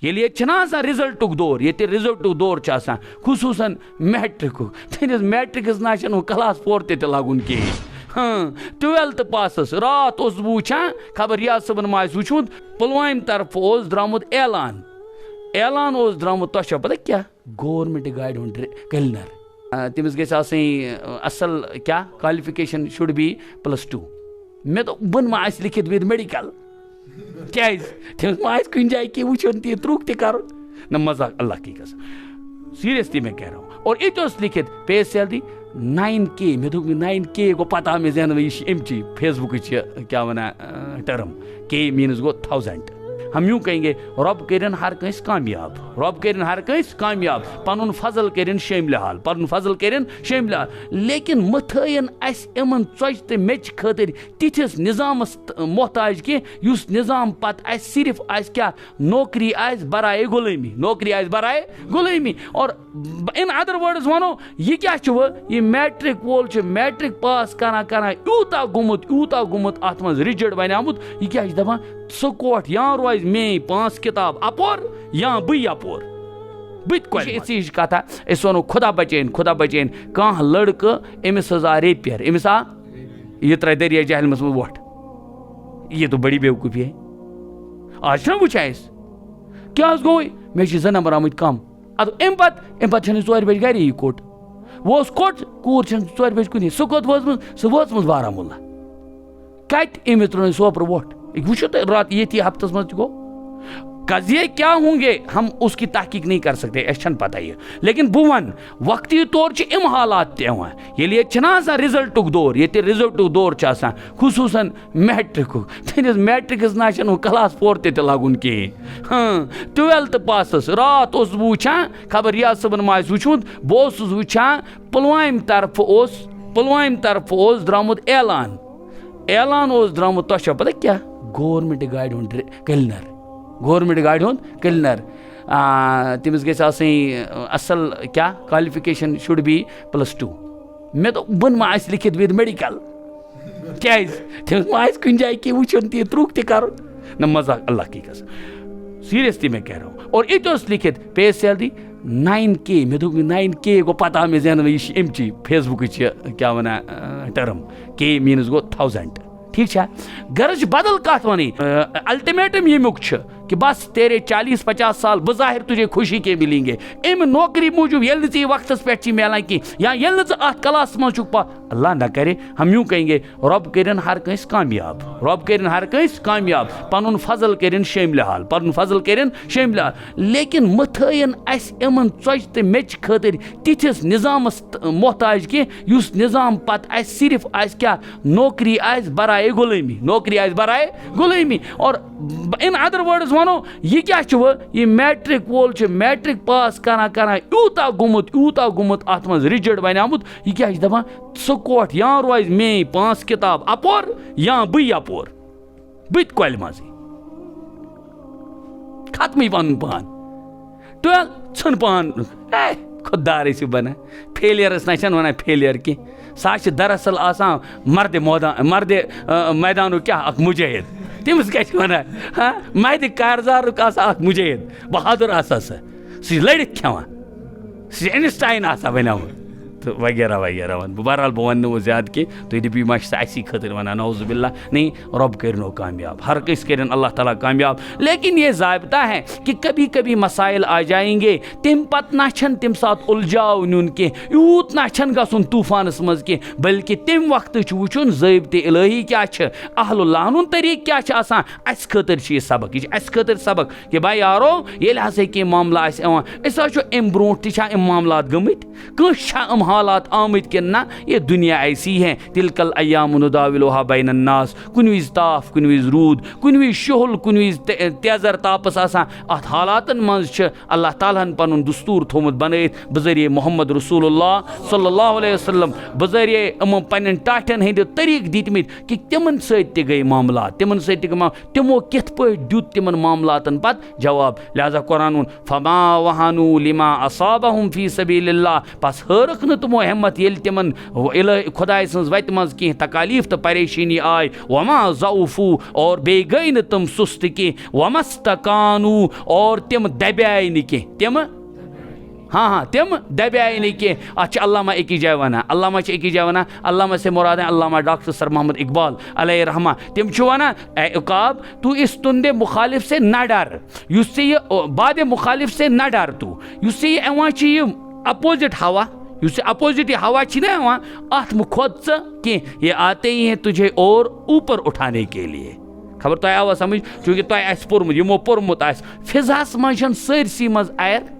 Yeli ye chana sa result tuk dor, yete result tuk dor chasa, khususan metric. Tenis metric is na chanu class 4th te lagun ki. 12th passes, raat os wuchan, khabar Riyaz saban ma wuchund, Pulwaim tarf os dramud elan. Elan os dramud tosha pata kya? Government guide on kalnar. Temis ge asai asal kya qualification should be +2. मैं तो बन मास लिखित with medical क्या तेज मास कुछ जाए कि वो चुनती है त्रुक ते करो न मजाक अल्लाह की कसम सीरियसली मैं कह रहा हूँ और इतोस लिखित पे सैलरी 9K मैं तो 9K को पता मैं जहन में एमची फेसबुक क्या वना टर्म K मीन्स गो 1000 हम यूं कहेंगे रब करें हर कंस कामयाब रब करें हर कंस कामयाब पनुन फजल करें शेमिल हाल पनुन फजल करें शेमिल हाल लेकिन मथयन अस इमन चोज ते मेच खतिर तिथिस निजामस मोहताज के युस निजाम पत अस सिर्फ अस क्या नौकरी अस बराए गुलामी नौकरी अस बराए गुलामी और इन अदर वर्ड्स वनो ये क्या छ ये मैट्रिक वोल छ मैट्रिक पास करा यूता गुमुत अत मज रिजल्ट बनामुत ये क्या दपा सकोट या रोज मे 5 किताब अपोर या बी अपोर बित कोई कथा इस वनो खुदा बचेन कह लड़क एमिस आ रेपियर एमिस आ ये त्रे दरिया जहल मस वोट ये तो बड़ी बेवकूफी है आज ना वुचाइस क्या गो मे 2 नंबर आमुत कम अद एम पत 4 बज गरी कोट वो कोट कूर 4 बज कुनी सकोत वोजमस बारामुल्ला कत एमि त्रो सोपर वोट वुचो रात ये थी हफ्तस मज गो कजिए क्या होंगे हम उसकी तहकीक नहीं कर सकते ऐसा पता ही है लेकिन बुवन वक्ती तौर च इम हालात तेवा ये चना सा रिजल्ट दौर ये रिजल्ट दौर खुसूसन मैट्रिक तेज मैट्रिक ना क्लास 4th ते लागुन कि 12th पासस रात उस वुचान खबर रियाज सबन मा वुचुंद बह वुचान पुलवाम तरफ द्रामुद ऐलान द्रामुद तोह पता क्या गवर्नमेंट गाइड हुंद क्लिनर तमिस गे असल क्या क्वालिफिकेशन शुड बी +2 मैं तो बन मास लिखित विद मेडिकल क्या तमिस मास कुछ जाए कि वो चुनती है त्रुक ते करो न मजाक अल्लाह की कसम सीरियसली मैं कह रहा हूँ और इतोस लिखित पे सैलरी 9K मैं तो 9K को पता मैं जहन में एमची फेसबुक क्या वना टर्म K मीन्स गो 1000 ठीक है गर्ज बदल कत वनी अल्टीमेटम यमुक कि बस तेरे 40-50 साल बज़ाहिर तुझे खुशी के मिलेंगे इम नौकरी मूजूब ये वक्त पे मिलान कि या ये क्लास मज पा अल्लाह न करे हम यूं कहेंगे रब करें हर कंस कामयाब पनुन फजल करें शेमिल हाल पनुन फजल करें शेमिल हाल लेकिन मथयन अस इमन चोज ते मेच खतिर तिथिस निजामस मोहताज कि युस निजाम पत अस सिर्फ अस क्या नौकरी अस बराए गुलामी और इन अदर वर्ड्स वनो ये क्या ये मैट्रिक वोल मैट्रिक पास करा यूता गुमुत अत मज रिजल्ट बनामुत ये क्या दपा सकोट या रोज मे 5 किताब अपोर या बी अपोर बित कोल मज खत्म पान 12 छन पान खुददार बना फेलियरस ना वन फेलियर की सा दरअसल मर्द मैदान क्या मुजाहिद तमिस क्या वन मैद कारजार मुजाहिद बहादुर सह लड़ित खेवान आइंस्टाइन बना तो वगैरह वन बहरहाल बह वन वो ज्यादा कि तुम दपी मा असी खतर वन नौजुबिल्ला नहीं रब करो कामयाब हर कस करें अल्लाह ताला कामयाब लेकिन ये ज़ाबिता है कि कभी कभी मसाइल आ जाएंगे तम पत ना तम सात उलझाव नुन कि यूत ना गन तूफानस मज कि बल्कि तम वक्त वुचुन ज़ाबिते इलाही क्या अहलुल्लाह तरीक क्या अस खतर यह सबक यह अस खतर सबक कि भाई यारो ये हसा कि मामला अम ब्रो तम मामला गमित कम हालात आमद कि ना ये दुनिया ऐसी है तिलकल अय्याम नुदाविलुहा बैन अन्नास कुन विज ताफ कुन विज रूद कुन विज शुहुल कुन विज तेजर तापस अत हालातन मज अल्लाह तालाहन पनुन दस्तूर थोमुत बनैत बजरिए मोहम्मद रसूलुल्लाह सल्लल्लाहु अलैहि वसल्लम बजरिए पन्न टाटन हंद तरीक दितमित कि तिमन सत गई मामलात तिमन सत तिमो कित पे दुत तिमन मामलातन पत जवाब लिहाजा कुरान फमा वहानु लिमा असाबहुम फी सबीलिल्लाह पस हरक تمو ہمت ییٚلہِ تِمن خۄداے سٕنٛز وَتہِ منٛز کینٛہہ تکالیٖف تہٕ پریشٲنی آے وما ضعفوٗ اور بیٚیہِ گٔے نہٕ تِم سُستہٕ کینٛہہ ومستکانوٗ اور تِم دَبیٛاے نہٕ کینٛہہ تِم تِم دَبیٛاے نہٕ کینٛہہ. اَتھ چھِ علامہ أکِس جایہِ وَنان علامہ سے مراد ہیں علامہ ڈاکٹر سر محمد اقبال علیہ رحمہ. تِم چھِ وَنان اے عقاب تو اس تُنٛدے مُخالف سے نہ ڈر یُس ژےٚ یہِ بادِ مُخالف سے نہ ڈر تو یُس ژےٚ یہِ یِوان چھِ یہِ اپوزِٹ ہوا یُس یہِ اپوزِٹ یہِ ہوا چھِ نہ یِوان اَتھ مہٕ کھوٚت ژٕ کینٛہہ یہ آتے ہی ہیں تُجھے اور اوپر اٹھانے کے لیے. خبر تۄہہِ آوا سمجھ چوٗنٛکہِ تۄہہِ آسہِ پوٚرمُت یِمو پوٚرمُت آسہِ فِضاہَس منٛز چھَنہٕ سٲرسٕے منٛز اَیر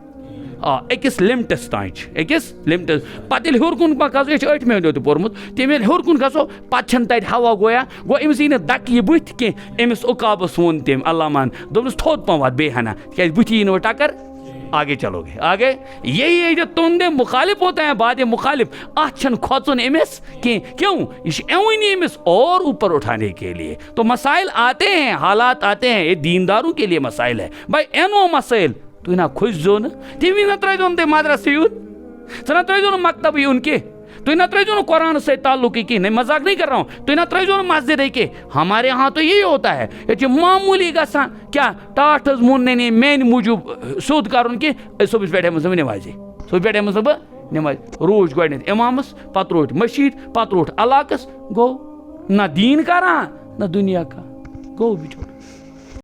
أکِس لِمٹَس تانۍ چھِ أکِس لِمٹَس پَتہٕ ییٚلہِ ہیوٚر کُن کھسو یہِ چھِ 8مہِ ہٕنٛدیو تہِ پوٚرمُت تٔمۍ ییٚلہِ ہیوٚر کُن کھسو پَتہٕ چھَنہٕ تَتہِ ہوا گویا گوٚو أمِس یی نہٕ دَکہٕ یہِ بٕتھِ کینٛہہ أمِس عقابَس ووٚن تٔمۍ علامہن دوٚپنَس تھوٚد پہم وَتھ بیٚیہِ ہنا تِکیٛازِ بٕتھِ یی نہٕ وۄنۍ ٹَکر آگے چلو گے آگے یہی ہے جو تُہنٛدے مُخالِف ہوتے ہیں بادِ مُخالِف اَتھ چھَنہٕ کھۄژُن أمِس کینٛہہ کیوں یہِ چھِ یِوٲنی أمِس اور اوپر اٹھانے کے لیے. تو مسائل آتے ہیں حالات آتے ہیں یہ دینداروں کے لیے مسائل ہے بھائی اینو مسائل تُہۍ نہ کھٔسۍزیو نہٕ تٔمی نہ ترٛٲیزیو نہٕ تُہۍ مدرسہٕ یُن ژٕ نہ ترٛٲیزیو نہٕ مکتبٕے یُن کینٛہہ تُہۍ نہ ترٛٲیزیو نہٕ قرآن سۭتۍ تعلقٕے کینٛہہ نہیں مذاق نہیں کر رہا ہوں تُہۍ نہ ترٛٲیزیو نہٕ مسجدٕے کینٛہہ ہمارے یہاں تو یی ہوتا ہے ییٚتہِ چھِ معموٗلی گژھان کیٛاہ ٹاٹھ حظ مون نہٕ میٛانہِ موٗجوٗب سیوٚد کَرُن کینٛہہ صُبحس پٮ۪ٹھیمٕژ بہٕ نٮ۪مازے صُبحس پٮ۪ٹھیمٕژ بہٕ نٮ۪مازِ روٗد گۄڈٕنٮ۪تھ اِمامَس پَتہٕ روٗد مٔشیٖد پَتہٕ روٗد علاقَس گوٚو نہ دیٖن کَران نہ دُنیا کانٛہہ گوٚو بِچور